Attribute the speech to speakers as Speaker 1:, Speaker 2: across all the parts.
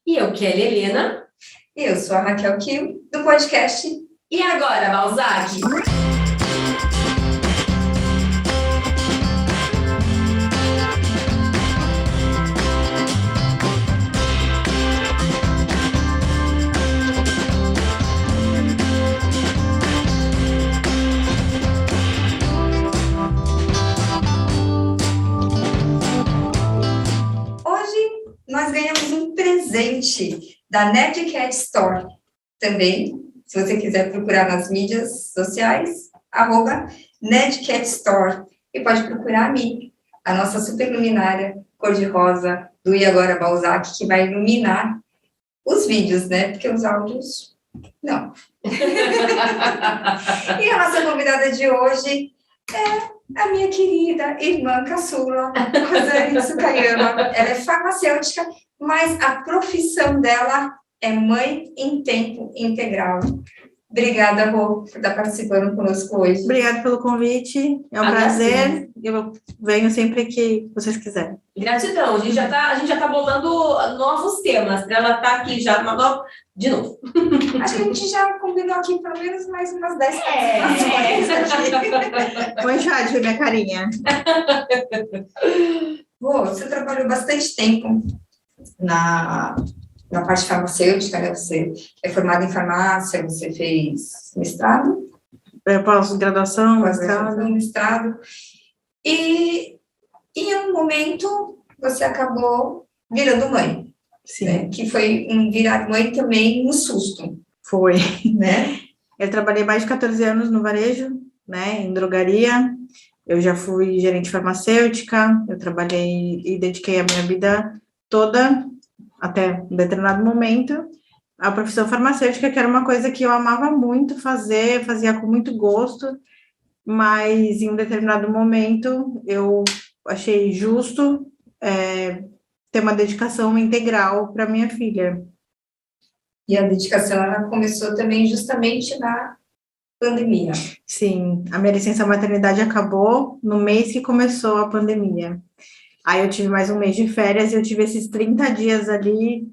Speaker 1: E eu, que é a Helena.
Speaker 2: E eu sou a Raquel Kiel, do podcast
Speaker 1: E Agora, Balzac?
Speaker 2: Hoje nós ganhamos um presente da Nerdcat Store. Também, se você quiser procurar nas mídias sociais, @Nerdcat Store. E pode procurar a mim, a nossa super luminária cor-de-rosa do E Agora Balzac, que vai iluminar os vídeos, né? Porque os áudios, não. E a nossa convidada de hoje é a minha querida irmã caçula, Rosane Sukayama. Ela é farmacêutica, mas a profissão dela é mãe em tempo integral. Obrigada, Rô, por estar participando conosco hoje.
Speaker 3: Obrigada pelo convite, é um prazer. Eu venho sempre que vocês quiserem.
Speaker 1: Gratidão, a gente já tá bolando novos temas para ela estar aqui já de novo.
Speaker 2: Acho que a gente já combinou aqui pelo menos mais umas 10 participações.
Speaker 3: Põe já de minha carinha.
Speaker 2: Rô, você trabalhou bastante tempo na parte farmacêutica, né? Você é formada em farmácia, você fez mestrado?
Speaker 3: Pós-graduação,
Speaker 2: mestrado. E em um momento você acabou virando mãe.
Speaker 3: Sim.
Speaker 2: Né? Que foi um virar mãe também no susto.
Speaker 3: Foi.
Speaker 2: Né?
Speaker 3: Eu trabalhei mais de 14 anos no varejo, né, em drogaria. Eu já fui gerente farmacêutica, eu trabalhei e dediquei a minha vida toda, até um determinado momento, à profissão farmacêutica, que era uma coisa que eu amava muito fazer, fazia com muito gosto, mas em um determinado momento eu achei justo ter uma dedicação integral para minha filha.
Speaker 2: E a dedicação, ela começou também justamente na pandemia.
Speaker 3: Sim, a minha licença maternidade acabou no mês que começou a pandemia. Aí eu tive mais um mês de férias e eu tive esses 30 dias ali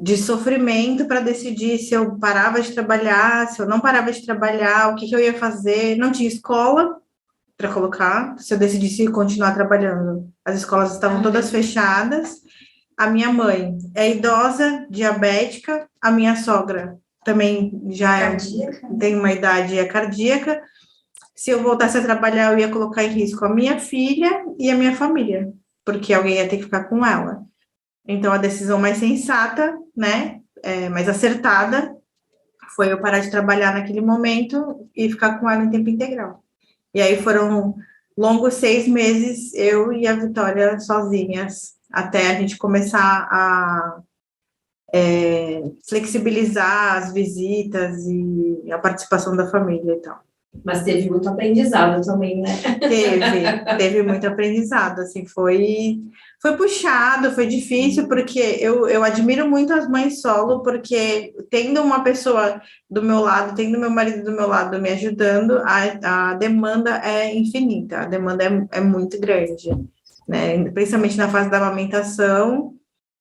Speaker 3: de sofrimento para decidir se eu parava de trabalhar, se eu não parava de trabalhar, o que eu ia fazer. Não tinha escola para colocar, se eu decidisse continuar trabalhando. As escolas estavam todas fechadas. A minha mãe é idosa, diabética, a minha sogra também já tem uma idade cardíaca. Se eu voltasse a trabalhar, eu ia colocar em risco a minha filha e a minha família, porque alguém ia ter que ficar com ela. Então, a decisão mais sensata, né, mais acertada, foi eu parar de trabalhar naquele momento e ficar com ela em tempo integral. E aí foram longos 6 meses, eu e a Vitória sozinhas, até a gente começar a flexibilizar as visitas e a participação da família e tal.
Speaker 1: Mas teve muito aprendizado também, né?
Speaker 3: Teve muito aprendizado, assim, foi puxado, foi difícil, porque eu admiro muito as mães solo, porque tendo uma pessoa do meu lado, tendo meu marido do meu lado me ajudando, a demanda é infinita, a demanda é muito grande, né? Principalmente na fase da amamentação,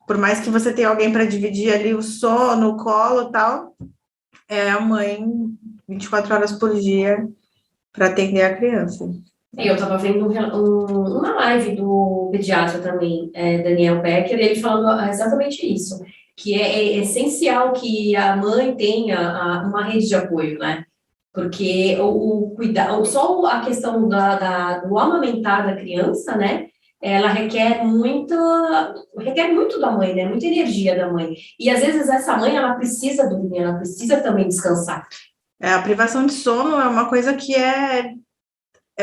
Speaker 3: por mais que você tenha alguém para dividir ali o sono, o colo e tal, é a mãe 24 horas por dia para atender a criança.
Speaker 1: Eu estava vendo uma live do pediatra também, Daniel Becker, ele falando exatamente isso, que é essencial que a mãe tenha uma rede de apoio, né? Porque o cuidado, só a questão do amamentar da criança, né? Ela requer muito da mãe, né? Muita energia da mãe. E às vezes essa mãe, ela precisa dormir, ela precisa também descansar.
Speaker 3: A privação de sono é uma coisa que é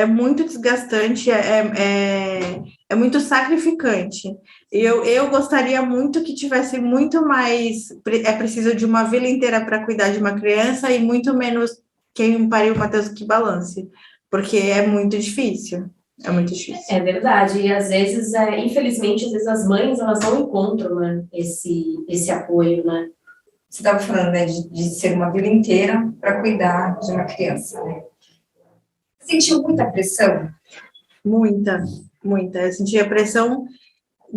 Speaker 3: muito desgastante, é muito sacrificante. Eu gostaria muito que tivesse muito mais, preciso de uma vila inteira para cuidar de uma criança e muito menos quem pariu o Matheus que balance, porque é muito difícil. É muito difícil.
Speaker 1: É verdade, e às vezes, infelizmente, às vezes as mães, elas não encontram, né, esse apoio, né?
Speaker 2: Você estava falando, né, de ser uma vida inteira para cuidar de uma criança, né? Sentiu muita pressão?
Speaker 3: Muita. Eu senti a pressão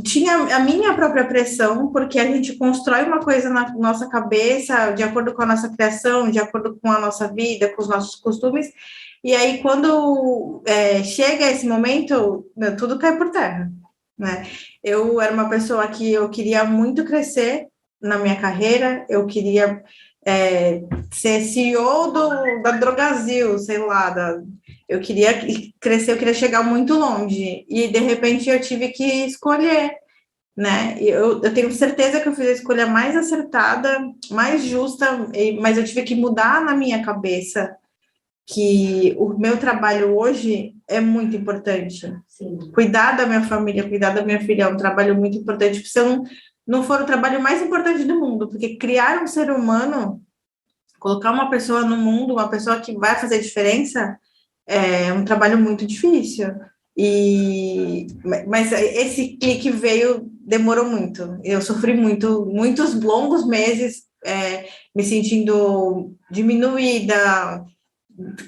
Speaker 3: tinha a minha própria pressão, porque a gente constrói uma coisa na nossa cabeça, de acordo com a nossa criação, de acordo com a nossa vida, com os nossos costumes, e aí quando chega esse momento, tudo cai por terra, né? Eu era uma pessoa que eu queria muito crescer na minha carreira, eu queria ser CEO da Drogasil, sei lá, eu queria crescer, eu queria chegar muito longe, e de repente eu tive que escolher, né? E eu tenho certeza que eu fiz a escolha mais acertada, mais justa, mas eu tive que mudar na minha cabeça que o meu trabalho hoje é muito importante.
Speaker 1: Sim.
Speaker 3: Cuidar da minha família, cuidar da minha filha é um trabalho muito importante, se eu não for o trabalho mais importante do mundo, porque criar um ser humano, colocar uma pessoa no mundo, uma pessoa que vai fazer diferença, é um trabalho muito difícil. Mas esse clique demorou muito. Eu sofri muitos longos meses me sentindo diminuída,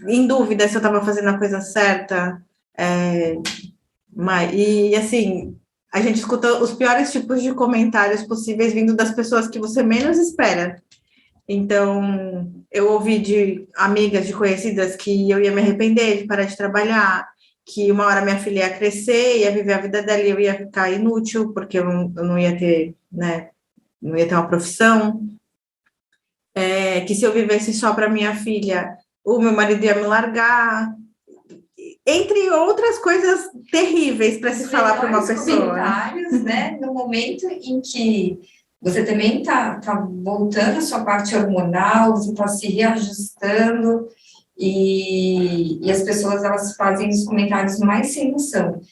Speaker 3: em dúvida se eu estava fazendo a coisa certa. E assim, a gente escuta os piores tipos de comentários possíveis vindo das pessoas que você menos espera. Então, eu ouvi de amigas, de conhecidas, que eu ia me arrepender de parar de trabalhar, que uma hora minha filha ia crescer, ia viver a vida dela e eu ia ficar inútil, porque eu não ia ter, né, não ia ter uma profissão, que se eu vivesse só para minha filha, o meu marido ia me largar, entre outras coisas terríveis para se falar para uma pessoa.
Speaker 2: Comentários, né, no momento em que você também tá voltando a sua parte hormonal, você está se reajustando, e as pessoas, elas fazem os comentários mais sem noção.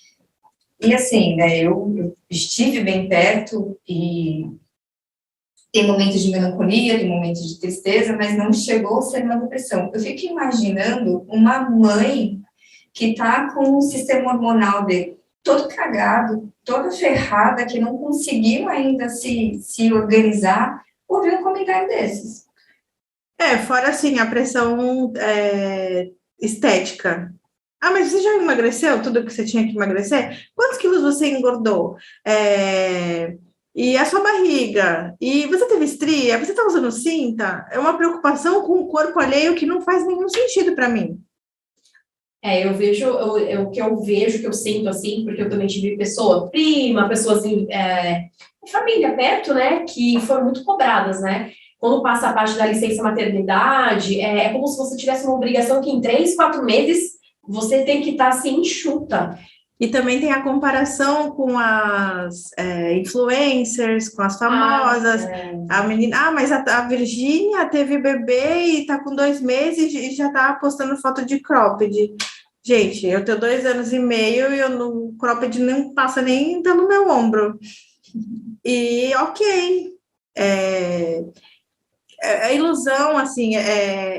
Speaker 2: E assim, né, eu estive bem perto, e tem momentos de melancolia, tem momentos de tristeza, mas não chegou a ser uma depressão. Eu fico imaginando uma mãe que está com o sistema hormonal dele todo cagado, toda ferrada, que não conseguiu ainda se organizar, ouvir um comentário desses.
Speaker 3: Fora assim, a pressão estética. Ah, mas você já emagreceu tudo que você tinha que emagrecer? Quantos quilos você engordou? E a sua barriga? E você teve estria? Você está usando cinta? É uma preocupação com o corpo alheio que não faz nenhum sentido para mim.
Speaker 1: Eu vejo, o que eu vejo, que eu sinto assim, porque eu também tive pessoas assim, família perto, né, que foram muito cobradas, né? Quando passa a parte da licença maternidade, é como se você tivesse uma obrigação que em 3, 4 meses você tem que estar assim, enxuta.
Speaker 3: E também tem a comparação com as influencers, com as famosas. A menina, mas a Virgínia teve bebê e tá com 2 meses e já tá postando foto de cropped. Gente, eu tenho 2 anos e meio e o cropped não passa nem pelo meu ombro. E ok. A ilusão, assim,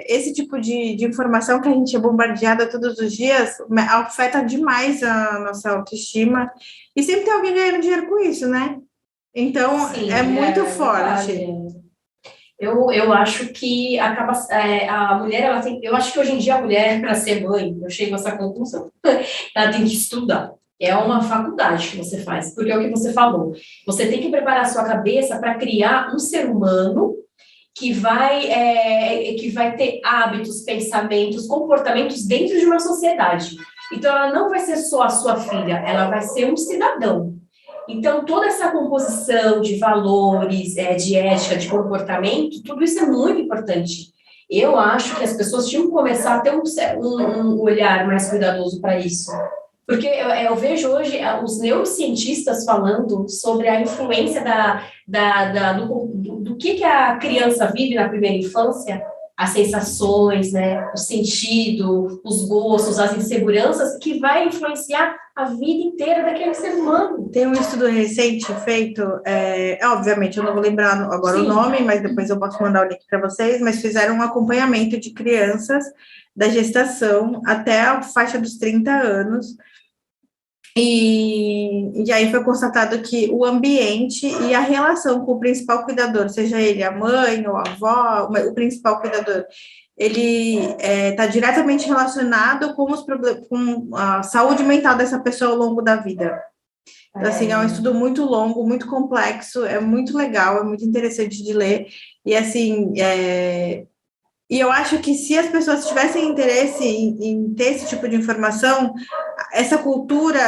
Speaker 3: esse tipo de informação que a gente é bombardeada todos os dias afeta demais a nossa autoestima, e sempre tem alguém ganhando dinheiro com isso, né? Então, sim, é muito forte.
Speaker 1: Verdade. Eu acho que acaba a mulher, ela tem, eu acho que hoje em dia a mulher, para ser mãe, eu chego a essa conclusão, ela tem que estudar. É uma faculdade que você faz, porque é o que você falou. Você tem que preparar a sua cabeça para criar um ser humano que vai ter hábitos, pensamentos, comportamentos dentro de uma sociedade. Então, ela não vai ser só a sua filha, ela vai ser um cidadão. Então, toda essa composição de valores, de ética, de comportamento, tudo isso é muito importante. Eu acho que as pessoas tinham que começar a ter um olhar mais cuidadoso para isso. Porque eu vejo hoje os neurocientistas falando sobre a influência do que a criança vive na primeira infância, as sensações, né, o sentido, os gostos, as inseguranças, que vai influenciar a vida inteira daquele ser humano.
Speaker 3: Tem um estudo recente feito, obviamente eu não vou lembrar agora o nome, mas depois eu posso mandar o link para vocês, mas fizeram um acompanhamento de crianças da gestação até a faixa dos 30 anos, e aí foi constatado que o ambiente e a relação com o principal cuidador, seja ele a mãe ou a avó, o principal cuidador, ele está diretamente relacionado com com a saúde mental dessa pessoa ao longo da vida. Então, assim, é um estudo muito longo, muito complexo, é muito legal, é muito interessante de ler. E, assim, e eu acho que se as pessoas tivessem interesse em ter esse tipo de informação, essa cultura,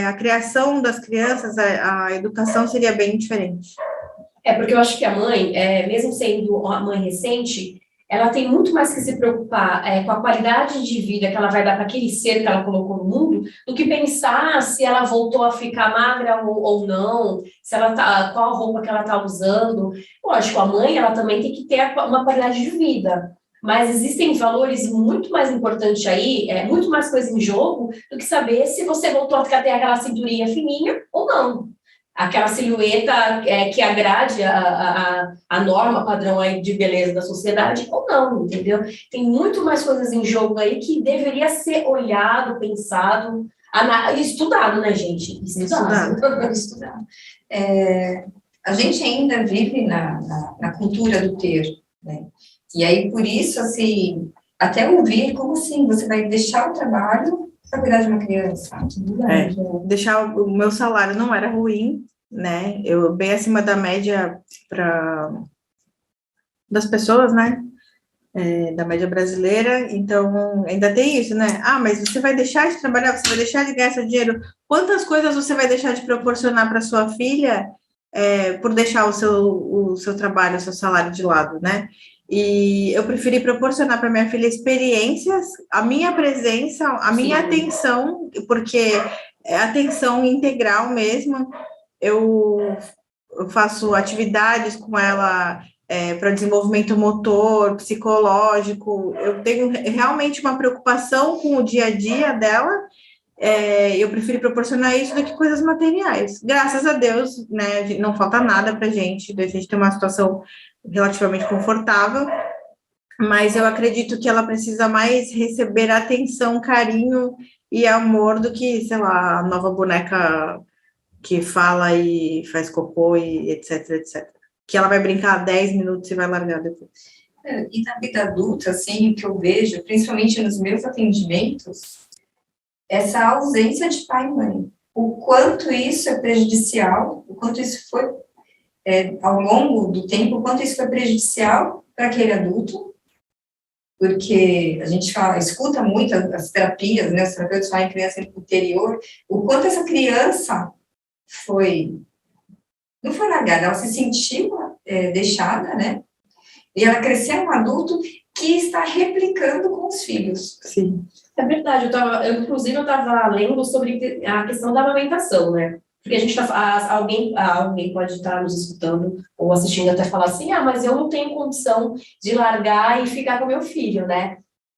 Speaker 3: a criação das crianças, a educação seria bem diferente.
Speaker 1: Porque eu acho que a mãe, mesmo sendo uma mãe recente, ela tem muito mais que se preocupar com a qualidade de vida que ela vai dar para aquele ser que ela colocou no mundo, do que pensar se ela voltou a ficar magra ou não, se ela qual a roupa que ela está usando. Lógico, a mãe ela também tem que ter uma qualidade de vida. Mas existem valores muito mais importantes aí, muito mais coisa em jogo, do que saber se você voltou a ter aquela cinturinha fininha ou não. Aquela silhueta que agrade a norma padrão aí de beleza da sociedade ou não, entendeu? Tem muito mais coisas em jogo aí que deveria ser olhado, pensado, estudado, né, gente?
Speaker 2: Estudado. A gente ainda vive na cultura do ter, né? E aí, por isso, assim, até ouvir, como assim, você vai deixar o trabalho para cuidar de uma criança?
Speaker 3: Deixar o meu salário não era ruim, né? Eu bem acima da média das pessoas, né? Da média brasileira, então ainda tem isso, né? Mas você vai deixar de trabalhar, você vai deixar de ganhar seu dinheiro. Quantas coisas você vai deixar de proporcionar para sua filha por deixar o seu trabalho, o seu salário de lado, né? E eu preferi proporcionar para minha filha experiências, a minha presença, a minha atenção, porque é atenção integral mesmo. Eu faço atividades com ela para desenvolvimento motor, psicológico. Eu tenho realmente uma preocupação com o dia a dia dela. Eu prefiro proporcionar isso do que coisas materiais. Graças a Deus, né, não falta nada para a gente tem uma situação relativamente confortável, mas eu acredito que ela precisa mais receber atenção, carinho e amor do que, sei lá, a nova boneca que fala e faz cocô e etc, etc. Que ela vai brincar 10 minutos e vai largar depois.
Speaker 2: E na vida adulta, assim, o que eu vejo, principalmente nos meus atendimentos, essa ausência de pai e mãe. O quanto isso é prejudicial, o quanto isso foi, ao longo do tempo, o quanto isso foi prejudicial para aquele adulto, porque a gente escuta muito as terapias, né, os terapeutas falam em criança interior, o quanto essa criança não foi largada, ela se sentiu deixada, né, e ela cresceu um adulto que está replicando com os filhos.
Speaker 3: Sim.
Speaker 1: É verdade, inclusive eu estava lendo sobre a questão da amamentação, né? Porque a gente alguém pode estar nos escutando ou assistindo até falar assim, mas eu não tenho condição de largar e ficar com meu filho, né?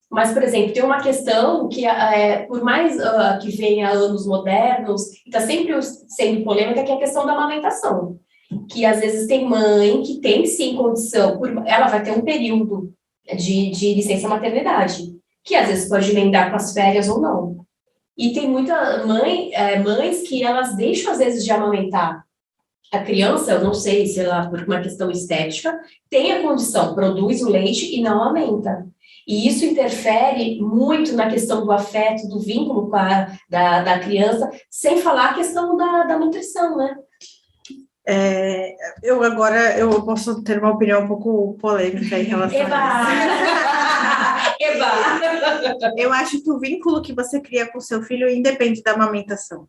Speaker 1: Mas, por exemplo, tem uma questão que, por mais que venha anos modernos, está sempre sendo polêmica, que é a questão da amamentação. Que às vezes tem mãe que tem sim condição, ela vai ter um período de licença maternidade, que às vezes pode emendar com as férias ou não. E tem muita mães que elas deixam, às vezes, de amamentar a criança, eu não sei se ela, por uma questão estética, tem a condição, produz o leite e não amamenta. E isso interfere muito na questão do afeto, do vínculo da criança, sem falar a questão da nutrição, né?
Speaker 3: Eu posso ter uma opinião um pouco polêmica em relação a isso. Eu acho que o vínculo que você cria com o seu filho independe da amamentação.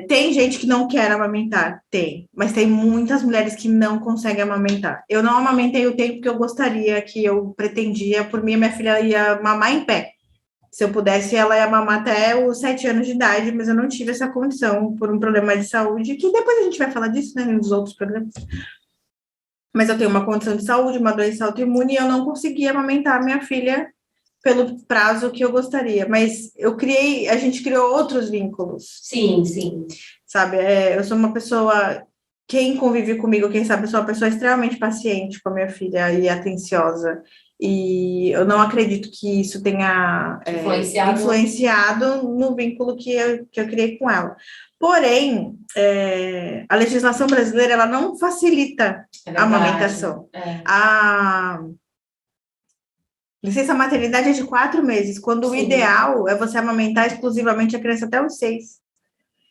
Speaker 3: Tem gente que não quer amamentar, mas tem muitas mulheres que não conseguem amamentar. Eu não amamentei o tempo que eu gostaria, que eu pretendia, por mim, minha filha ia mamar em pé. Se eu pudesse, ela ia mamar até os 7 anos de idade, mas eu não tive essa condição por um problema de saúde, que depois a gente vai falar disso, né, nos outros programas. Mas eu tenho uma condição de saúde, uma doença autoimune, e eu não conseguia amamentar minha filha pelo prazo que eu gostaria. Mas a gente criou outros vínculos.
Speaker 1: Sim, sim.
Speaker 3: Sabe, eu sou uma pessoa, quem convive comigo, quem sabe, eu sou uma pessoa extremamente paciente com a minha filha e atenciosa. E eu não acredito que isso tenha influenciado no vínculo que eu criei com ela. Porém, a legislação brasileira ela não facilita a amamentação. A licença maternidade é de 4 meses, quando o ideal é você amamentar exclusivamente a criança até os 6.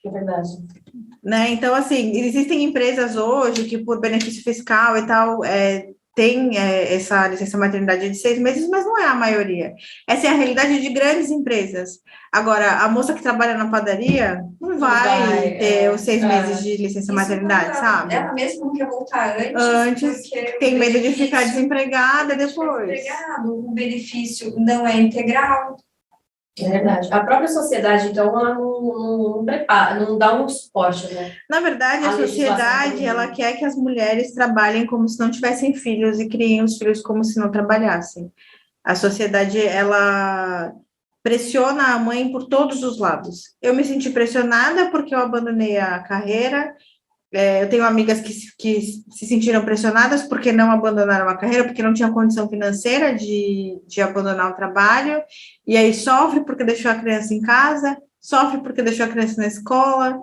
Speaker 1: É verdade.
Speaker 3: Né? Então, assim, existem empresas hoje que, por benefício fiscal e tal, tem essa licença maternidade de 6 meses, mas não é a maioria. Essa é a realidade de grandes empresas. Agora, a moça que trabalha na padaria não vai ter os 6 meses de licença maternidade, sabe?
Speaker 2: Ela mesma não quer voltar
Speaker 3: Antes,
Speaker 2: porque
Speaker 3: tem medo de ficar desempregada depois.
Speaker 2: O benefício não é integral.
Speaker 1: É verdade. A própria sociedade, então, ela não prepara, não dá um suporte, né?
Speaker 3: Na verdade, a sociedade, ela quer que as mulheres trabalhem como se não tivessem filhos e criem os filhos como se não trabalhassem. A sociedade, ela pressiona a mãe por todos os lados. Eu me senti pressionada porque eu abandonei a carreira. Eu tenho amigas que se sentiram pressionadas porque não abandonaram a carreira, porque não tinham condição financeira de abandonar o trabalho, e aí sofre porque deixou a criança em casa, sofre porque deixou a criança na escola,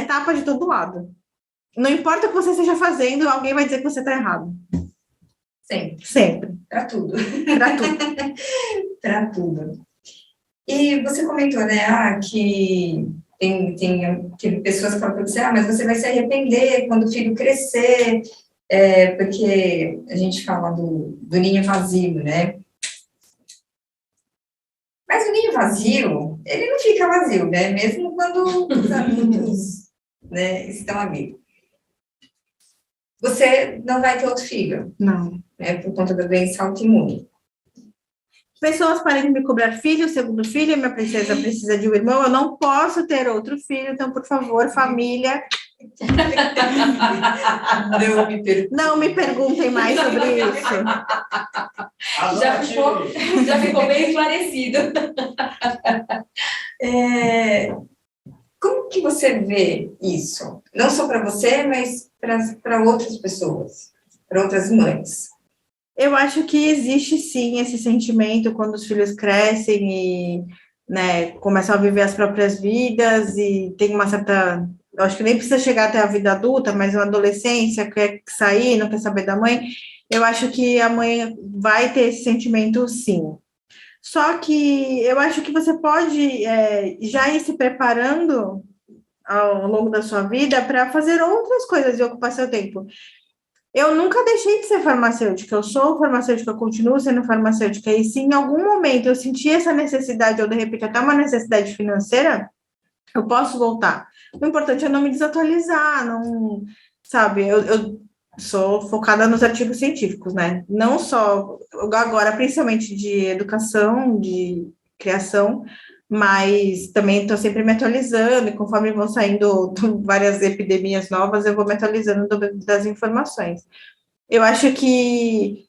Speaker 3: tapa de todo lado. Não importa o que você esteja fazendo, alguém vai dizer que você está errado.
Speaker 2: Sempre.
Speaker 3: Sempre.
Speaker 2: Para tudo.
Speaker 3: Para tudo.
Speaker 2: Para tudo. E você comentou, né, que tem pessoas que falam para você, mas você vai se arrepender quando o filho crescer, porque a gente fala do ninho vazio, né? Mas o ninho vazio, ele não fica vazio, né? Mesmo quando os adultos, né, estão ali. Você não vai ter outro filho.
Speaker 3: Não.
Speaker 2: Né, por conta da doença autoimune.
Speaker 3: Pessoas parem de me cobrar filho, segundo filho, minha princesa precisa de um irmão, eu não posso ter outro filho, então, por favor, família. Não me perguntem mais sobre isso.
Speaker 1: Já ficou bem esclarecido.
Speaker 2: Como que você vê isso? Não só para você, mas para outras pessoas, para outras mães.
Speaker 3: Eu acho que existe, sim, esse sentimento quando os filhos crescem e, né, começam a viver as próprias vidas e tem uma certa... Eu acho que nem precisa chegar até a vida adulta, mas uma adolescência, quer sair, não quer saber da mãe. Eu acho que a mãe vai ter esse sentimento, sim. Só que eu acho que você pode já ir se preparando ao longo da sua vida para fazer outras coisas e ocupar seu tempo. Eu nunca deixei de ser farmacêutica, eu sou farmacêutica, eu continuo sendo farmacêutica, e se em algum momento eu sentir essa necessidade, ou de repente até uma necessidade financeira, eu posso voltar. O importante é não me desatualizar, não, sabe, eu sou focada nos artigos científicos, né, não só, agora principalmente de educação, de criação, mas também estou sempre me atualizando, e conforme vão saindo várias epidemias novas, eu vou me atualizando das informações. Eu acho que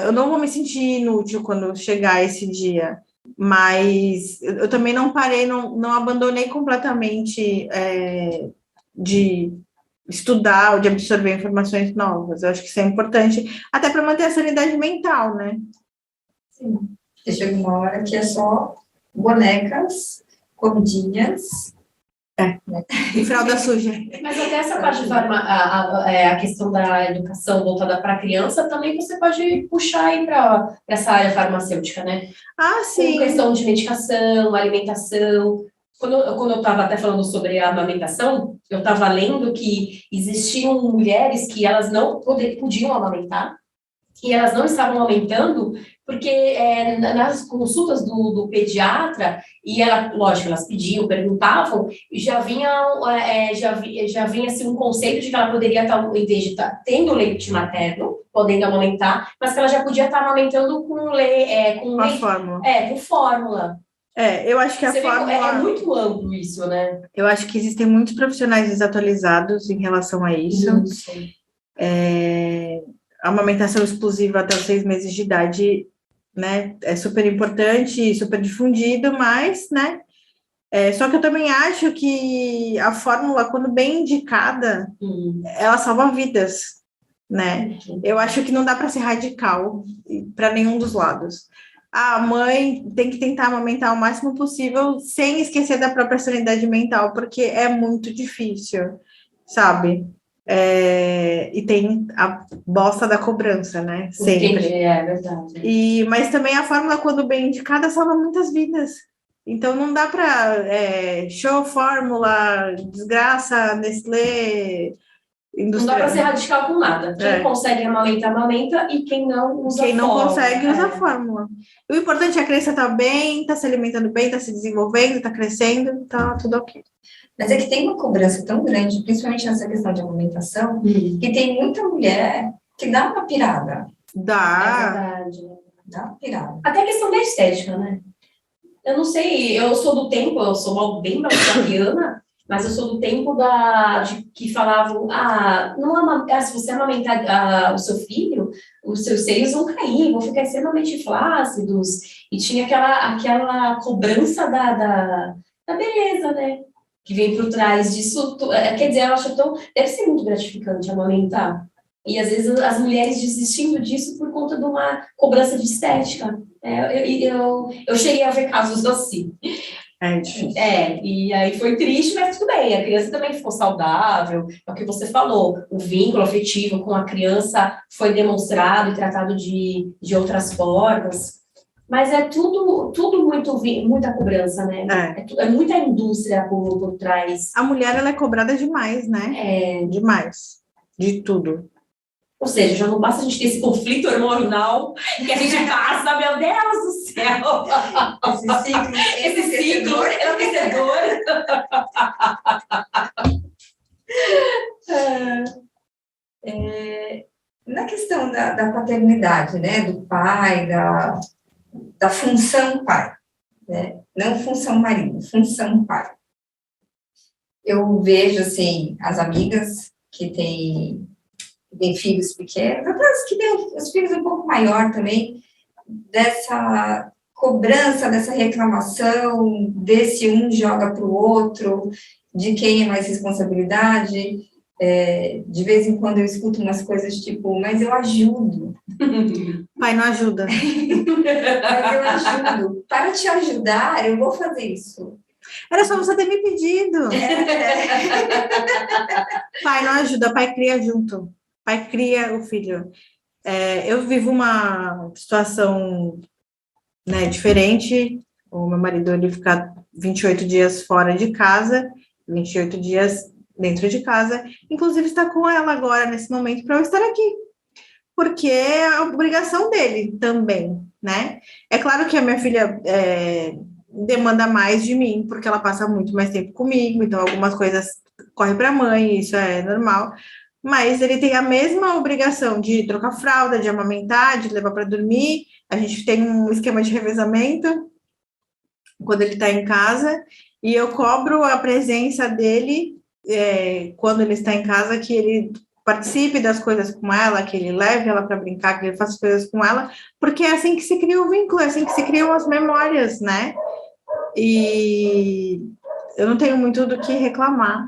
Speaker 3: eu não vou me sentir inútil quando chegar esse dia, mas eu também não parei, não abandonei completamente de estudar ou de absorver informações novas. Eu acho que isso é importante, até para manter a sanidade mental, né?
Speaker 2: Sim. Chega uma hora que é só bonecas, comidinhas.
Speaker 3: E fralda suja.
Speaker 1: Mas até essa parte de a questão da educação voltada para a criança, também você pode puxar aí para essa área farmacêutica, né?
Speaker 3: Ah, sim.
Speaker 1: Com questão de medicação, alimentação. Quando eu estava até falando sobre a amamentação, eu estava lendo que existiam mulheres que elas não podiam amamentar, e elas não estavam amamentando porque nas consultas do pediatra, e lógico, elas pediam, perguntavam, já vinha assim, um conceito de que ela poderia estar, em vez de estar tendo leite materno, podendo amamentar, mas que ela já podia estar amamentando com leite.
Speaker 3: Fórmula.
Speaker 1: Com fórmula.
Speaker 3: Eu acho que a fórmula...
Speaker 1: É muito amplo isso, né?
Speaker 3: Eu acho que existem muitos profissionais desatualizados em relação a isso. A amamentação exclusiva até os 6 meses de idade, né, é super importante, super difundido, mas, né, só que eu também acho que a fórmula, quando bem indicada, ela salva vidas, né? Eu acho que não dá para ser radical para nenhum dos lados. A mãe tem que tentar amamentar o máximo possível, sem esquecer da própria sanidade mental, porque é muito difícil, sabe? E tem a bosta da cobrança, né? Sempre.
Speaker 1: Entendi, é verdade.
Speaker 3: Mas também a fórmula, quando bem indicada, salva muitas vidas. Então não dá para show, fórmula, desgraça, Nestlé,
Speaker 1: Não dá para ser
Speaker 3: indústria.
Speaker 1: radical com nada. Quem consegue amamenta, amamenta, e quem não usa
Speaker 3: Quem não
Speaker 1: fórmula.
Speaker 3: consegue usa fórmula. O importante é a criança estar bem, estar se alimentando bem, estar se desenvolvendo, estar crescendo, tá tudo ok.
Speaker 2: Mas é que tem uma cobrança tão grande, principalmente nessa questão de alimentação, que tem muita mulher que dá uma pirada.
Speaker 1: É
Speaker 3: Dá.
Speaker 1: verdade.
Speaker 2: Dá uma pirada.
Speaker 1: Até a questão da estética, né? Eu não sei, eu sou do tempo, eu sou bem maltrapiana, mas eu sou do tempo de que falavam, se você amamentar o seu filho, os seus seios vão cair, vão ficar extremamente flácidos, e tinha aquela cobrança da beleza, né? Que vem por trás disso, quer dizer, eu acho deve ser muito gratificante amamentar. E às vezes as mulheres desistindo disso por conta de uma cobrança de estética. Eu cheguei a ver casos assim.
Speaker 3: É difícil.
Speaker 1: E aí foi triste, mas tudo bem. A criança também ficou saudável. É o que você falou. O vínculo afetivo com a criança foi demonstrado e tratado de outras formas. Mas é tudo muita cobrança, né? É muita indústria por trás.
Speaker 3: A mulher, ela é cobrada demais, né? Demais. De tudo.
Speaker 1: Ou seja, já não basta a gente ter esse conflito hormonal que a gente passa, meu Deus do céu! Esse ciclo enlouquecedor.
Speaker 2: Na questão da paternidade, né? Do pai, da função pai, né? Não função marido, função pai. Eu vejo, assim, as amigas que têm filhos pequenos, até que têm os filhos um pouco maior também, dessa cobrança, dessa reclamação, desse um joga para o outro, de quem é mais responsabilidade. De vez em quando eu escuto umas coisas tipo, mas eu ajudo.
Speaker 3: Pai não ajuda.
Speaker 2: Mas eu ajudo. Para te ajudar, eu vou fazer isso.
Speaker 3: Era só você ter me pedido. Pai não ajuda, pai cria junto. Pai cria o filho. Eu vivo uma situação, né, diferente. O meu marido, ele fica 28 dias fora de casa, 28 dias dentro de casa. Inclusive, está com ela agora, nesse momento, para eu estar aqui. Porque é a obrigação dele também, né? É claro que a minha filha demanda mais de mim, porque ela passa muito mais tempo comigo, então algumas coisas correm para a mãe, isso é normal. Mas ele tem a mesma obrigação de trocar fralda, de amamentar, de levar para dormir. A gente tem um esquema de revezamento quando ele está em casa, e eu cobro a presença dele quando ele está em casa, que ele participe das coisas com ela, que ele leve ela para brincar, que ele faça coisas com ela, porque é assim que se cria o vínculo, é assim que se criam as memórias, né? E eu não tenho muito do que reclamar,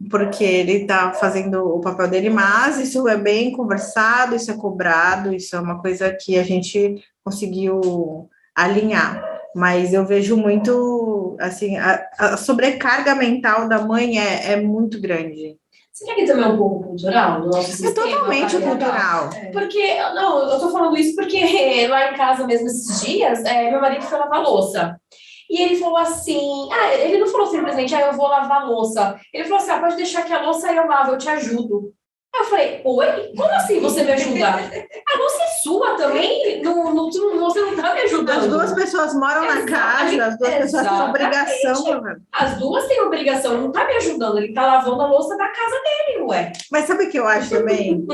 Speaker 3: porque ele está fazendo o papel dele, mas isso é bem conversado, isso é cobrado, isso é uma coisa que a gente conseguiu alinhar. Mas eu vejo muito, assim, a sobrecarga mental da mãe é muito grande.
Speaker 1: Será que também é um pouco cultural do nosso sistema?
Speaker 3: É totalmente cultural.
Speaker 1: Porque, não, eu tô falando isso porque lá em casa mesmo esses dias, meu marido foi lavar louça. E ele falou assim, ele não falou simplesmente, eu vou lavar a louça. Ele falou assim, pode deixar que a louça eu lavo, eu te ajudo. Aí eu falei, oi? Como assim você me ajuda? A louça é sua também? Você não tá me ajudando.
Speaker 3: As duas pessoas moram na casa, as duas pessoas têm obrigação.
Speaker 1: As duas têm obrigação, ele não tá me ajudando, ele tá lavando a louça da casa dele, ué.
Speaker 3: Mas sabe o que eu acho também?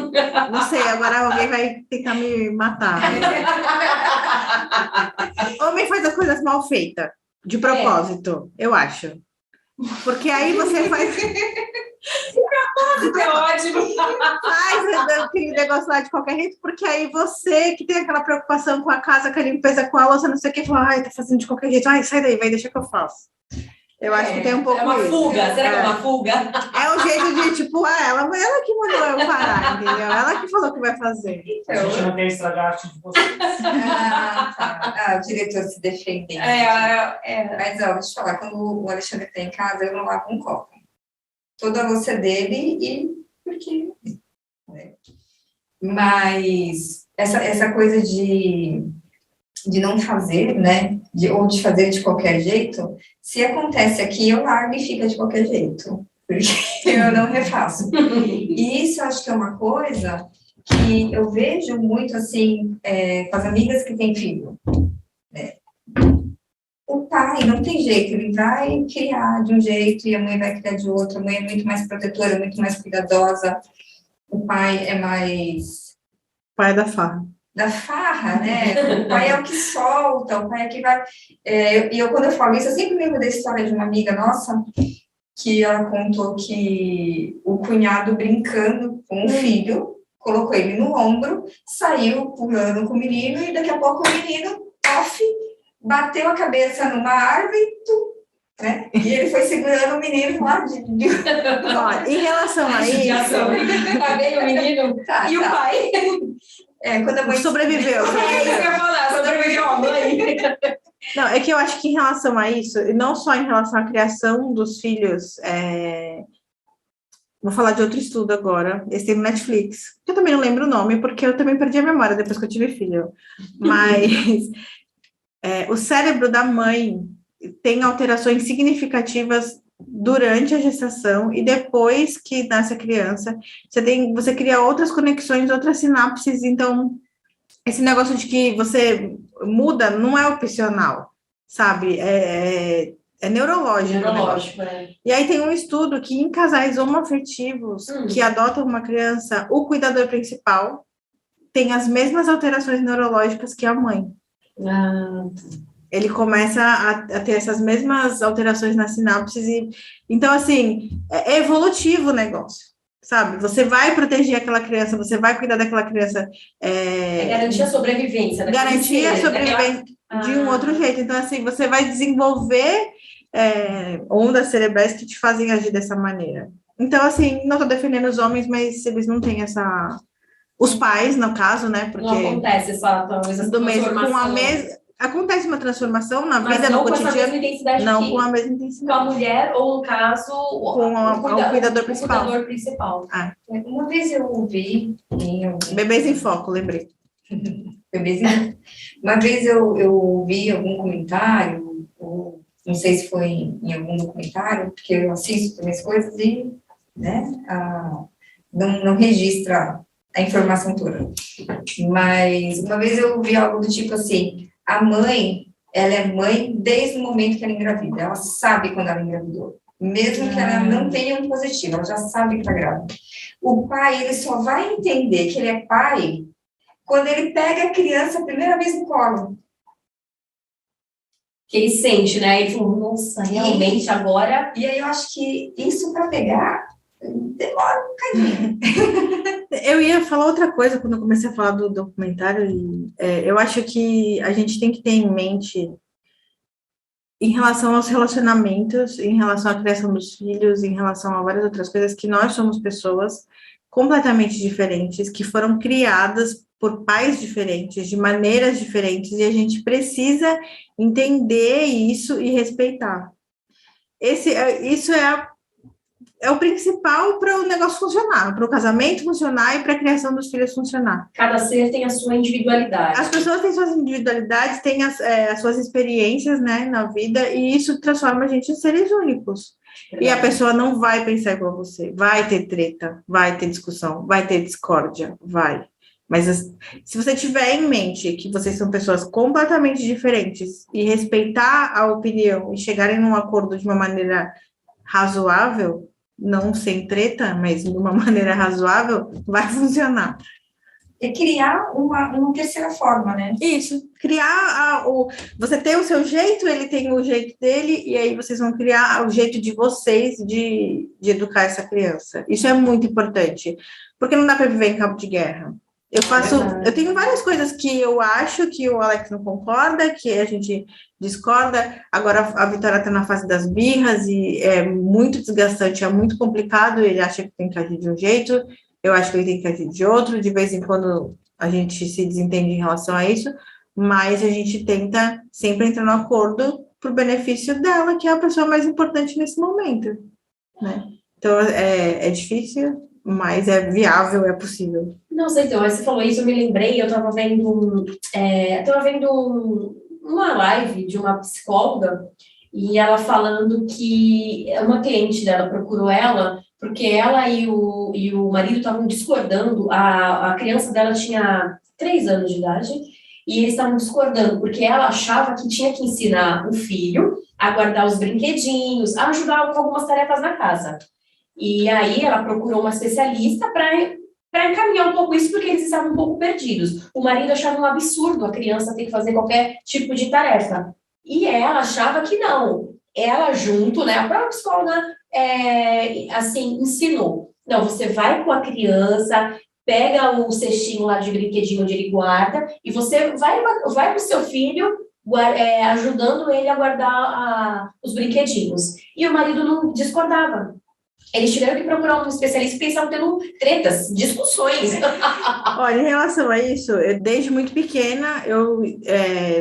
Speaker 3: Não sei, agora alguém vai tentar me matar. Homem faz as coisas mal feitas, de propósito, eu acho. Porque aí você faz...
Speaker 1: É ótimo.
Speaker 3: Faz aquele negócio lá de qualquer jeito, porque aí você que tem aquela preocupação com a casa, com a limpeza, com a louça, não sei o que, fala, tá fazendo de qualquer jeito, sai daí, vai, deixa que eu faço. Eu acho que tem um pouco
Speaker 1: isso. É uma fuga, será que é uma fuga?
Speaker 3: É um jeito de, tipo, ela que mandou eu parar, entendeu? Ela que falou que vai fazer.
Speaker 4: A gente não tem estragar a arte de vocês.
Speaker 2: Tá. O diretor se defendendo. Mas, ó, deixa eu falar, quando o Alexandre tá em casa, eu não lavo um copo. Toda a louça dele e... Porque... Né? Mas essa coisa de de não fazer, né, ou de fazer de qualquer jeito, se acontece aqui, eu largo e fica de qualquer jeito, porque eu não refaço. E isso acho que é uma coisa que eu vejo muito, assim, com as amigas que têm filho, né? O pai não tem jeito, ele vai criar de um jeito e a mãe vai criar de outro, a mãe é muito mais protetora, muito mais cuidadosa, o pai é mais...
Speaker 3: Pai da farra.
Speaker 2: Da farra, né? O pai é o que solta, o pai é que vai... E eu, quando eu falo isso, eu sempre lembro da história de uma amiga nossa, que ela contou que o cunhado brincando com o filho, colocou ele no ombro, saiu pulando com o menino, e daqui a pouco o menino, bateu a cabeça numa árvore, né? E ele foi segurando o menino lá
Speaker 3: Ó, em relação a isso...
Speaker 1: Tá bem o menino? E o pai?
Speaker 2: Quando a mãe...
Speaker 3: Sobreviveu.
Speaker 1: Isso que eu ia falar, sobreviveu a mãe.
Speaker 3: Não, é que eu acho que em relação a isso, e não só em relação à criação dos filhos, vou falar de outro estudo agora, esse tem no Netflix, que eu também não lembro o nome, porque eu também perdi a memória depois que eu tive filho, mas o cérebro da mãe tem alterações significativas durante a gestação e depois que nasce a criança, você cria outras conexões, outras sinapses, então esse negócio de que você muda não é opcional, sabe? É neurológico.
Speaker 1: Neurológico, né?
Speaker 3: E aí tem um estudo que em casais homoafetivos que adotam uma criança, o cuidador principal tem as mesmas alterações neurológicas que a mãe. Ele começa a ter essas mesmas alterações nas sinapses. Então, assim, é evolutivo o negócio, sabe? Você vai proteger aquela criança, você vai cuidar daquela criança.
Speaker 1: Garantir a sobrevivência.
Speaker 3: Garantir a sobrevivência de um outro jeito. Então, assim, você vai desenvolver ondas cerebrais que te fazem agir dessa maneira. Então, assim, não estou defendendo os homens, mas eles não têm essa... Os pais, no caso, né? Porque
Speaker 1: não acontece essa transformação.
Speaker 3: Acontece uma transformação na vida, no cotidiano, não com a mesma intensidade.
Speaker 1: Com a mulher, ou no caso,
Speaker 3: o cuidador
Speaker 1: principal.
Speaker 2: Uma vez eu ouvi...
Speaker 3: Bebês em Foco, lembrei.
Speaker 2: Uma vez eu ouvi algum comentário, ou não sei se foi em algum documentário, porque eu assisto também as coisas e, né, não registra a informação toda. Mas uma vez eu ouvi algo do tipo assim, a mãe, ela é mãe desde o momento que ela engravida, ela sabe quando ela engravidou, mesmo que ela não tenha um positivo, ela já sabe que está grávida. O pai, ele só vai entender que ele é pai quando ele pega a criança a primeira vez no colo.
Speaker 1: Que ele sente, né? Ele falou, nossa, realmente agora...
Speaker 2: E aí eu acho que isso para pegar demora um bocadinho.
Speaker 3: Eu ia falar outra coisa quando eu comecei a falar do documentário. Eu acho que a gente tem que ter em mente, em relação aos relacionamentos, em relação à criação dos filhos, em relação a várias outras coisas, que nós somos pessoas completamente diferentes, que foram criadas por pais diferentes, de maneiras diferentes, e a gente precisa entender isso e respeitar. Isso é o principal para o negócio funcionar, para o casamento funcionar e para a criação dos filhos funcionar.
Speaker 1: Cada ser tem a sua individualidade.
Speaker 3: As pessoas têm suas individualidades, têm as suas experiências, né, na vida, e isso transforma a gente em seres únicos. Verdade. E a pessoa não vai pensar igual a você. Vai ter treta, vai ter discussão, vai ter discórdia, vai. Mas se você tiver em mente que vocês são pessoas completamente diferentes e respeitar a opinião e chegarem num acordo de uma maneira razoável, não sem treta, mas de uma maneira razoável, vai funcionar.
Speaker 2: É criar uma terceira forma, né?
Speaker 3: Isso, criar você tem o seu jeito, ele tem o jeito dele, e aí vocês vão criar o jeito de vocês de educar essa criança. Isso é muito importante, porque não dá para viver em campo de guerra. Eu tenho várias coisas que eu acho que o Alex não concorda, que a gente discorda. Agora a Vitória está na fase das birras e é muito desgastante, é muito complicado. Ele acha que tem que agir de um jeito, eu acho que ele tem que agir de outro. De vez em quando a gente se desentende em relação a isso, mas a gente tenta sempre entrar no acordo para o benefício dela, que é a pessoa mais importante nesse momento, né? Então é difícil. mas é viável, é possível.
Speaker 1: Nossa, então, aí você falou isso, eu me lembrei, eu estava vendo, uma live de uma psicóloga, e ela falando que uma cliente dela procurou ela, porque ela e o marido estavam discordando, a criança dela tinha 3 anos de idade, e eles estavam discordando, porque ela achava que tinha que ensinar o filho a guardar os brinquedinhos, a ajudar com algumas tarefas na casa. E aí ela procurou uma especialista para encaminhar um pouco isso, porque eles estavam um pouco perdidos. O marido achava um absurdo a criança ter que fazer qualquer tipo de tarefa. E ela achava que não. Ela junto, né, a própria psicóloga, assim, ensinou. Não, você vai com a criança, pega o cestinho lá de brinquedinho onde ele guarda, e você vai com o seu filho, ajudando ele a guardar os brinquedinhos. E o marido não discordava. Eles tiveram que procurar um especialista porque estavam tendo tretas, discussões.
Speaker 3: Olha, em relação a isso, desde muito pequena, eu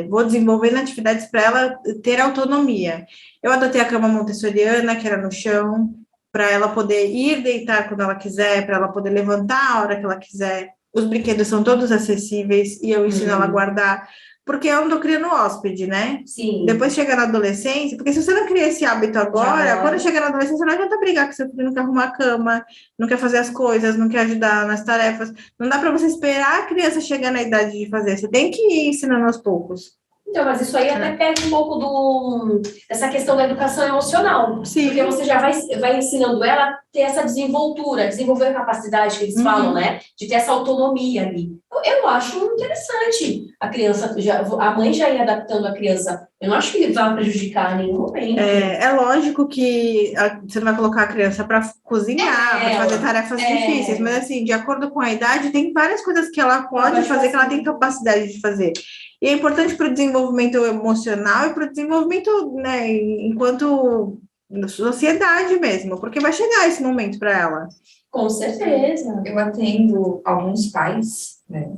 Speaker 3: vou desenvolvendo atividades para ela ter autonomia. Eu adotei a cama montessoriana, que era no chão, para ela poder ir deitar quando ela quiser, para ela poder levantar a hora que ela quiser. Os brinquedos são todos acessíveis e eu ensino ela a guardar, porque eu não estou criando hóspede, né?
Speaker 1: Sim.
Speaker 3: Depois chega na adolescência, porque se você não cria esse hábito agora, quando chegar na adolescência, não adianta brigar com seu filho, não quer arrumar a cama, não quer fazer as coisas, não quer ajudar nas tarefas. Não dá para você esperar a criança chegar na idade de fazer, você tem que ir ensinando aos poucos.
Speaker 1: Então, mas isso aí até pega um pouco dessa questão da educação emocional.
Speaker 3: Sim.
Speaker 1: Porque você já vai ensinando ela a ter essa desenvoltura, desenvolver a capacidade que eles falam, né? De ter essa autonomia ali. Eu acho interessante a criança, a mãe já ir adaptando a criança. Eu não acho que vai prejudicar em nenhum momento.
Speaker 3: É lógico que você não vai colocar a criança para cozinhar, para fazer tarefas difíceis, mas assim, de acordo com a idade, tem várias coisas que ela pode fazer, que ela tem capacidade de fazer. E é importante para o desenvolvimento emocional e para o desenvolvimento, né, enquanto sociedade mesmo, porque vai chegar esse momento para ela.
Speaker 1: Com certeza.
Speaker 2: Eu atendo alguns pais, né?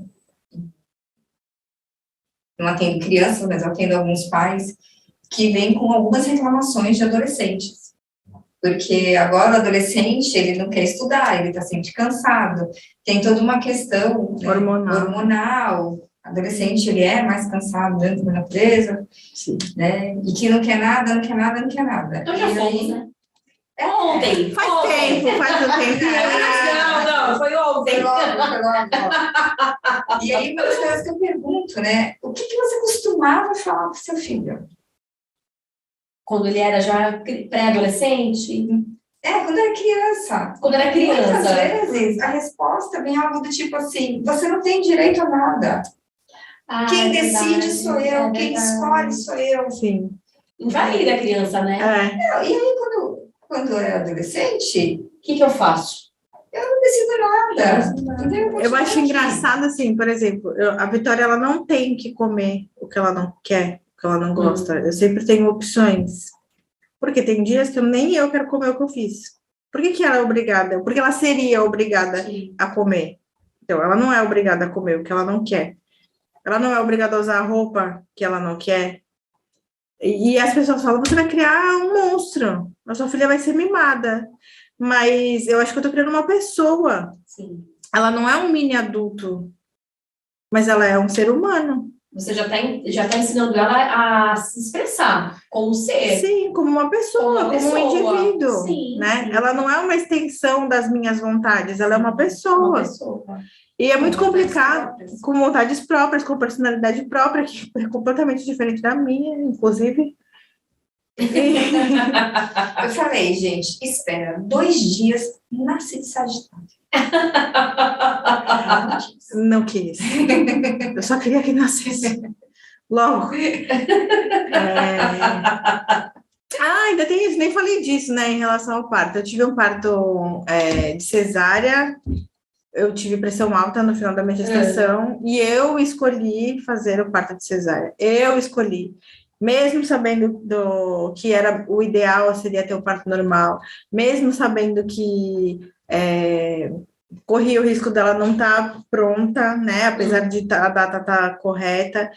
Speaker 2: Não atendo crianças, mas atendo alguns pais que vêm com algumas reclamações de adolescentes. Porque agora o adolescente, ele não quer estudar, ele está sempre cansado. Tem toda uma questão, né, hormonal. Adolescente, ele é mais cansado dentro da natureza, né? E que não quer nada, não quer nada, não quer nada.
Speaker 1: Então já fomos, né? Ontem.
Speaker 3: Faz um tempo.
Speaker 1: Não, foi ontem.
Speaker 2: Foi logo. E aí, uma das coisas que eu pergunto, né? O que você costumava falar para o seu filho?
Speaker 1: Quando ele era já pré-adolescente?
Speaker 2: Quando era criança.
Speaker 1: Quando era criança.
Speaker 2: Muitas vezes, a resposta vem algo do tipo assim, você não tem direito a nada. Quem decide sou eu, quem escolhe sou eu.
Speaker 3: Sim.
Speaker 1: Invalida a criança, né?
Speaker 2: E aí, quando eu era adolescente,
Speaker 1: o que eu faço?
Speaker 2: Eu não decido nada.
Speaker 3: Eu acho engraçado, assim, por exemplo, a Vitória, ela não tem que comer o que ela não quer, o que ela não gosta. Eu sempre tenho opções. Porque tem dias que nem eu quero comer o que eu fiz. Por que ela é obrigada? Porque ela seria obrigada a comer. Então, ela não é obrigada a comer o que ela não quer. Ela não é obrigada a usar a roupa que ela não quer. E as pessoas falam, você vai criar um monstro. A sua filha vai ser mimada. Mas eu acho que eu tô criando uma pessoa.
Speaker 1: Sim.
Speaker 3: Ela não é um mini adulto. Mas ela é um ser humano.
Speaker 1: Você já tá ensinando ela a se expressar como ser.
Speaker 3: Sim, como uma pessoa, como um indivíduo.
Speaker 1: Sim,
Speaker 3: né?
Speaker 1: Sim.
Speaker 3: Ela não é uma extensão das minhas vontades, ela é uma pessoa.
Speaker 1: Uma pessoa.
Speaker 3: E é muito complicado, com vontades próprias, com personalidade própria, que é completamente diferente da minha, inclusive.
Speaker 2: Eu falei, gente, espera, 2 dias, nasce de Sagitário.
Speaker 3: Não quis. Eu só queria que nascesse logo. Ainda tem isso, nem falei disso, né, em relação ao parto. Eu tive um parto de cesárea, eu tive pressão alta no final da minha gestação, e eu escolhi fazer o parto de cesárea. Eu escolhi. Mesmo sabendo que era o ideal seria ter o parto normal, mesmo sabendo que corria o risco dela não estar pronta, né? Apesar de a data estar correta.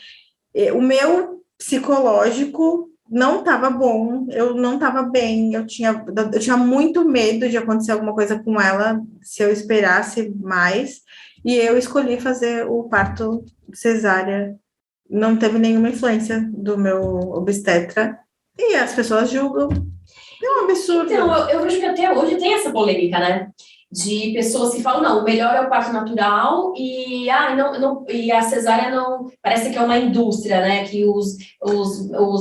Speaker 3: O meu psicológico não estava bom, eu não estava bem, eu tinha muito medo de acontecer alguma coisa com ela se eu esperasse mais, e eu escolhi fazer o parto cesárea. Não teve nenhuma influência do meu obstetra, e as pessoas julgam. É um absurdo.
Speaker 1: Então, eu vejo que até hoje tem essa polêmica, né? De pessoas que falam, não, o melhor é o parto natural e, e a cesárea não... Parece que é uma indústria, né? Que os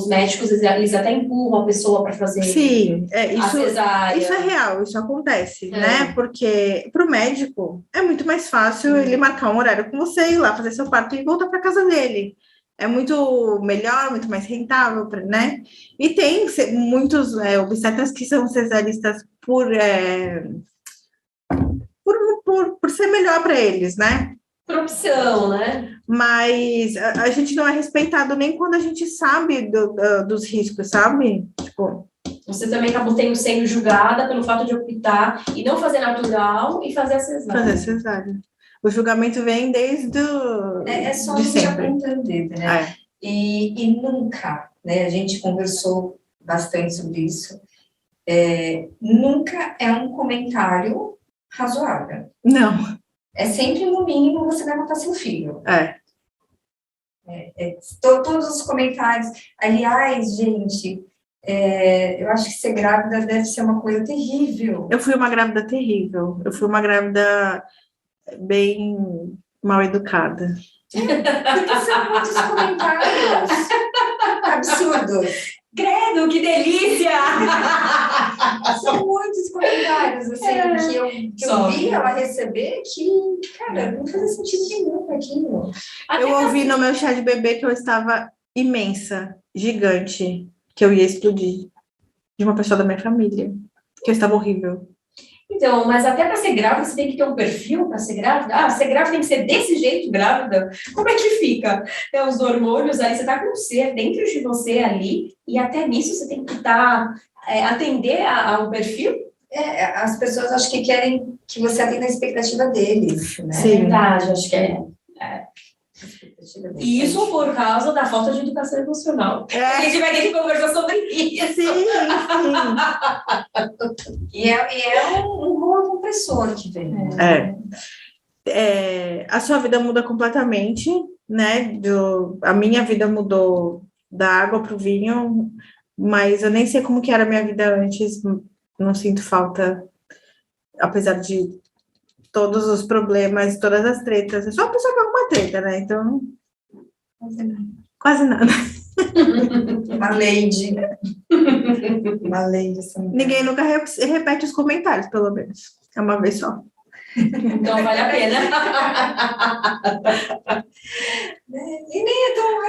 Speaker 1: médicos, eles até empurram a pessoa para fazer
Speaker 3: Sim,
Speaker 1: a cesárea.
Speaker 3: isso é real, isso acontece, né? Porque para o médico é muito mais fácil ele marcar um horário com você, ir lá fazer seu parto e voltar para casa dele. É muito melhor, muito mais rentável, né? E tem muitos obstetras que são cesaristas por ser melhor para eles, né?
Speaker 1: Por opção, né?
Speaker 3: Mas a gente não é respeitado nem quando a gente sabe dos riscos, sabe? Tipo,
Speaker 1: você também acabou sendo julgada pelo fato de optar e não fazer natural e fazer a cesárea.
Speaker 3: Fazer cesárea. O julgamento vem desde
Speaker 2: É só
Speaker 3: de
Speaker 2: a gente
Speaker 3: sempre.
Speaker 2: apontando o dedo, né? E nunca, né? A gente conversou bastante sobre isso. Nunca é um comentário razoável.
Speaker 3: Não.
Speaker 2: É sempre, no mínimo, você vai matar seu filho.
Speaker 3: É.
Speaker 2: Todos os comentários. Aliás, gente, eu acho que ser grávida deve ser uma coisa terrível.
Speaker 3: Eu fui uma grávida terrível. Eu fui uma grávida bem mal educada.
Speaker 2: Porque são muitos comentários absurdos.
Speaker 1: Credo, que delícia!
Speaker 2: São muitos comentários, assim, que eu vi ela receber que, cara, não fazia sentido nenhum aquilo.
Speaker 3: Eu ouvi no meu chá de bebê que eu estava imensa, gigante, que eu ia explodir. De uma pessoa da minha família. Que eu estava horrível.
Speaker 1: Então, mas até para ser grávida, você tem que ter um perfil para ser grávida? Ser grávida tem que ser desse jeito grávida? Como é que fica? Os hormônios ali, você está com um ser dentro de você ali, e até nisso você tem que atender ao perfil?
Speaker 2: As pessoas acho que querem que você atenda a expectativa deles, né?
Speaker 1: Sim. É verdade, acho que é. E isso por causa da falta de educação emocional. A gente vai ter que conversar sobre isso.
Speaker 3: Sim.
Speaker 2: E é um rolo compressor que vem.
Speaker 3: A sua vida muda completamente, né? A minha vida mudou da água para o vinho, mas eu nem sei como que era a minha vida antes, não sinto falta, apesar de todos os problemas, todas as tretas. Eu sou uma pessoa que arruma treta, né? Então, quase nada.
Speaker 2: Uma lady. Uma lady.
Speaker 3: Ninguém nunca repete os comentários, pelo menos. É uma vez só.
Speaker 1: Então vale a pena.
Speaker 2: E nem é tão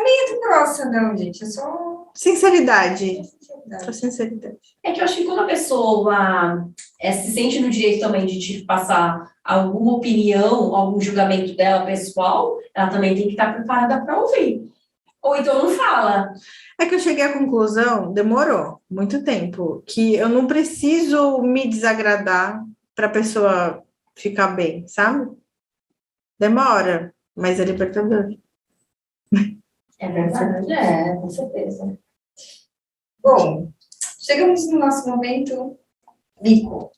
Speaker 2: grossa, não, gente. É só
Speaker 3: sinceridade. Só sinceridade.
Speaker 1: É que eu acho que quando a pessoa se sente no direito também de te passar alguma opinião, algum julgamento dela pessoal, ela também tem que estar preparada para ouvir. Ou então não fala.
Speaker 3: É que eu cheguei à conclusão, demorou muito tempo, que eu não preciso me desagradar para a pessoa ficar bem, sabe? Demora, mas é libertador.
Speaker 1: É verdade, com certeza.
Speaker 2: Bom, chegamos no nosso momento mico.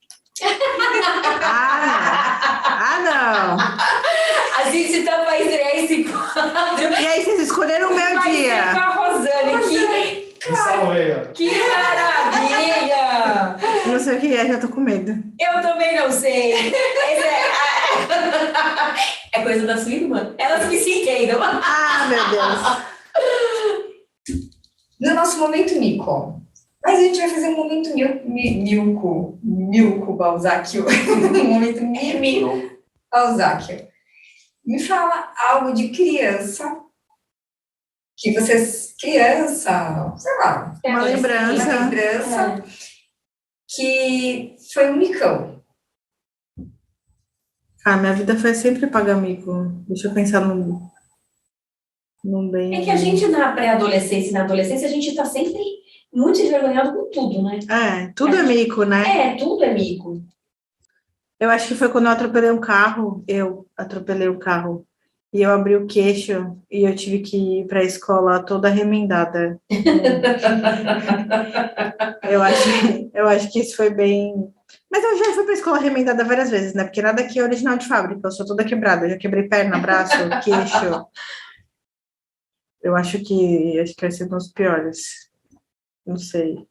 Speaker 3: Não!
Speaker 1: A gente tá para estrear esse quadro.
Speaker 3: E aí, vocês escolheram o meu dia.
Speaker 1: Com a Rosane. Que maravilha!
Speaker 3: Não sei o que é, já tô com medo.
Speaker 1: Eu também não sei. É coisa da sua irmã. Elas que se entendam.
Speaker 3: Meu Deus.
Speaker 2: No nosso momento mico. Mas a gente vai fazer um momento milco Balzáquio. Um momento milco Balzáquio. Me fala algo de criança, que vocês, criança, sei lá.
Speaker 3: Uma lembrança.
Speaker 2: Que foi um micão.
Speaker 3: Minha vida foi sempre pagar mico. Deixa eu pensar num bem...
Speaker 1: É que a gente na pré-adolescência e na adolescência, a gente tá sempre muito envergonhado com tudo, né?
Speaker 3: Tudo é mico, né?
Speaker 1: Tudo é mico.
Speaker 3: Eu acho que foi quando eu atropelei um carro. e eu abri o queixo e eu tive que ir para a escola toda remendada. Eu acho que isso foi bem... Mas eu já fui para a escola remendada várias vezes, né? Porque nada aqui é original de fábrica, eu sou toda quebrada. Eu já quebrei perna, braço, queixo. Eu acho que vai ser um dos piores. Não sei.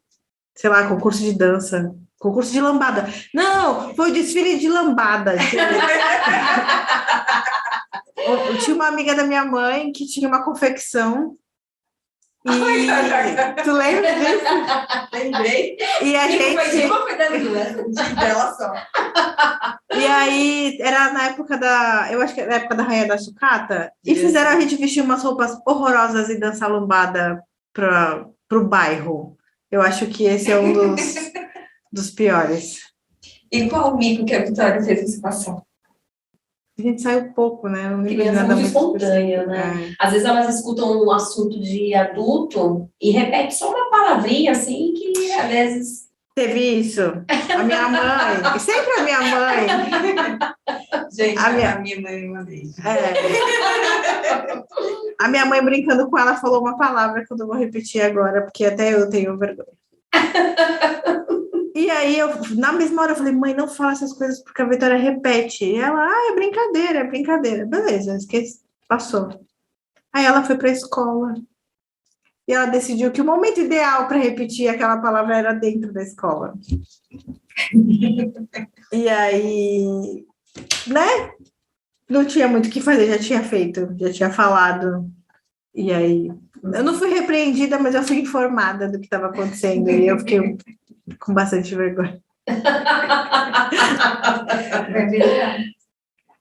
Speaker 3: Sei lá, concurso de dança. Concurso de lambada. Não, foi o desfile de lambada. Eu tinha uma amiga da minha mãe que tinha uma confecção. E tu lembra disso?
Speaker 2: Lembrei.
Speaker 3: E a gente...
Speaker 2: Dela só.
Speaker 3: E aí, era na época eu acho que era na época da Rainha da Sucata, e fizeram a gente vestir umas roupas horrorosas e dançar lambada pro bairro. Eu acho que esse é um dos piores.
Speaker 2: E qual o mico que a Vitória fez você passar?
Speaker 3: A gente saiu pouco, né? Não lembro de
Speaker 1: Criança
Speaker 3: nada
Speaker 1: muito espontânea,
Speaker 3: específico.
Speaker 1: né? Às vezes elas escutam um assunto de adulto e repete só uma palavrinha, assim, que às vezes...
Speaker 3: Teve isso. A minha mãe, sempre a minha mãe.
Speaker 2: Gente, a minha mãe uma vez.
Speaker 3: A minha mãe, brincando com ela, falou uma palavra que eu não vou repetir agora, porque até eu tenho vergonha. E aí, na mesma hora, eu falei, mãe, não fala essas coisas porque a Vitória repete. E ela, é brincadeira, é brincadeira. Beleza, esqueci, passou. Aí ela foi para a escola. E ela decidiu que o momento ideal para repetir aquela palavra era dentro da escola. E aí, né? Não tinha muito o que fazer, já tinha feito, já tinha falado. E aí, eu não fui repreendida, mas eu fui informada do que estava acontecendo. E eu fiquei com bastante vergonha.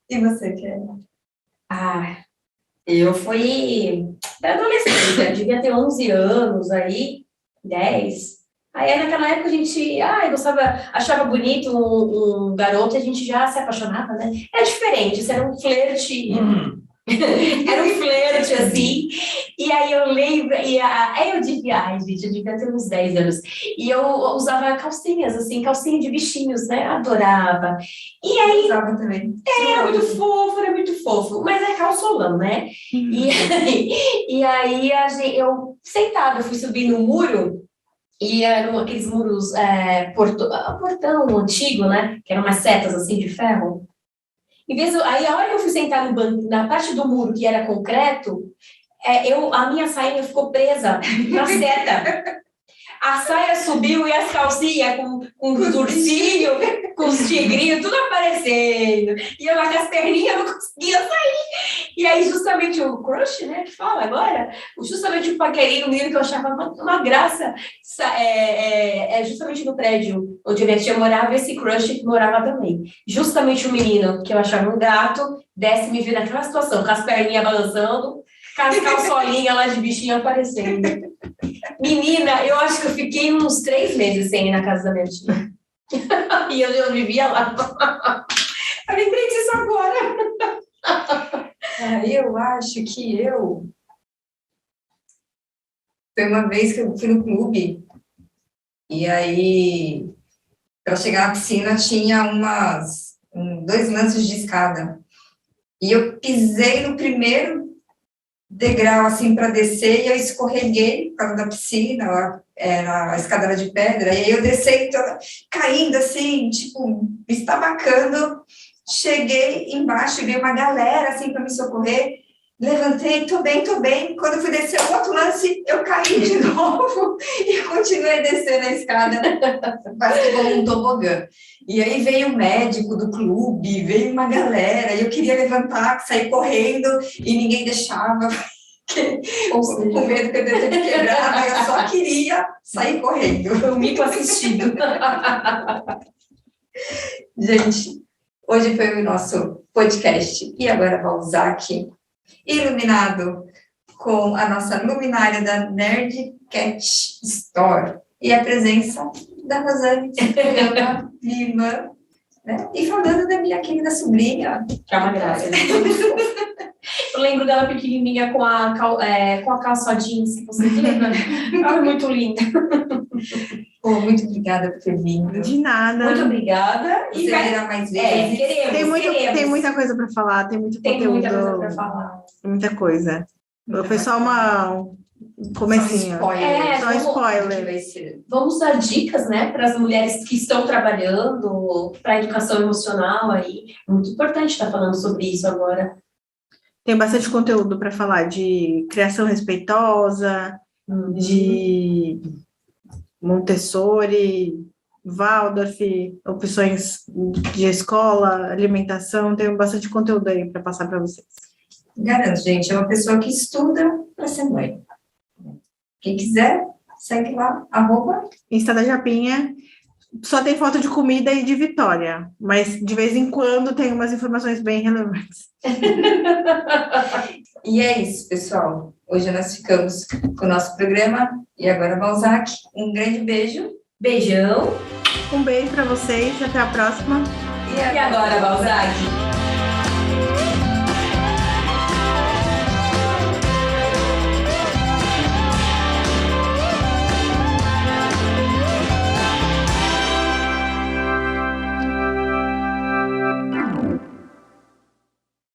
Speaker 2: E você, Kelly?
Speaker 1: Eu fui adolescente, eu devia ter 11 anos aí, 10. Aí naquela época a gente, achava bonito um garoto e a gente já se apaixonava, né? Era diferente, isso era um flerte, era um flerte, assim. E aí eu lembro, aí eu devia ter uns 10 anos. E eu usava calcinhas, assim, calcinha de bichinhos, né? Adorava. E aí...
Speaker 2: Eu usava também.
Speaker 1: Era muito fofo. Mas é calçolão, né? E aí eu sentada, eu fui subir no muro. E eram aqueles muros, portão antigo, né? Que eram umas setas, assim, de ferro. Aí, a hora que eu fui sentar no banco, na parte do muro que era concreto, a minha sainha ficou presa na seta. A saia subiu e as calcinhas com os ursinhos, com os tigrinhos, tudo aparecendo. E eu lá com as perninhas não conseguia sair. E aí, justamente o crush, né, que fala agora, justamente o paquerinho, o menino que eu achava uma graça, justamente no prédio onde a minha tia morava, esse crush que morava também. Justamente o menino que eu achava um gato, desce e me vira naquela situação, com as perninhas balançando, com as calçolinhas lá de bichinho aparecendo. Menina, eu acho que eu fiquei uns 3 meses sem ir na casa da minha tia. E eu vivia lá. Eu lembrei disso agora.
Speaker 2: Eu acho que foi uma vez que eu fui no clube, e aí, para chegar na piscina, tinha 2 lances de escada. E eu pisei no primeiro degrau, assim, para descer, e eu escorreguei por causa da piscina, a escada era de pedra, e aí eu desci caindo, assim, tipo, me estabacando. Cheguei embaixo e veio uma galera, assim, para me socorrer. Levantei, tô bem. Quando eu fui descer o outro lance, eu caí de novo e continuei descendo a escada, quase como um tobogã. E aí veio o médico do clube, veio uma galera, e eu queria levantar, sair correndo, e ninguém deixava, com medo que eu devia ter quebrado, eu só queria sair correndo.
Speaker 1: Foi um mico assistido.
Speaker 2: Gente, hoje foi o nosso podcast, e agora vamos aqui, iluminado com a nossa luminária da Nerd Cat Store e a presença da Rosane, minha irmã, né? E falando da minha querida sobrinha.
Speaker 1: Que é uma graça. Eu lembro dela pequenininha com a calça jeans, que você lembra? Ela é muito linda.
Speaker 2: Pô, muito obrigada por ter vindo.
Speaker 3: De nada.
Speaker 1: Muito obrigada.
Speaker 2: Você virá mais vezes.
Speaker 1: Queremos,
Speaker 3: Tem
Speaker 1: queremos.
Speaker 3: muita coisa para falar, tem muito
Speaker 1: Tem
Speaker 3: conteúdo.
Speaker 1: muita coisa para falar.
Speaker 3: Muita coisa. Foi só um
Speaker 2: Só
Speaker 3: comecinho.
Speaker 2: spoiler.
Speaker 3: Só
Speaker 1: vamos-
Speaker 3: spoiler.
Speaker 2: Que vai ser.
Speaker 1: Vamos dar dicas, né, para as mulheres que estão trabalhando, para a educação emocional aí. Muito importante estar falando sobre isso agora.
Speaker 3: Tem bastante conteúdo para falar de criação respeitosa, de Montessori, Waldorf, opções de escola, alimentação. Tem bastante conteúdo aí para passar para vocês.
Speaker 2: Garanto, gente, é uma pessoa que estuda para ser mãe. Quem quiser, segue lá,
Speaker 3: Insta da Japinha. Só tem foto de comida e de Vitória, mas de vez em quando tem umas informações bem relevantes.
Speaker 2: E é isso, pessoal. Hoje nós ficamos com o nosso programa. E agora, Balzac, um grande beijo.
Speaker 1: Beijão.
Speaker 3: Um beijo para vocês, até a próxima.
Speaker 1: E agora, Balzac?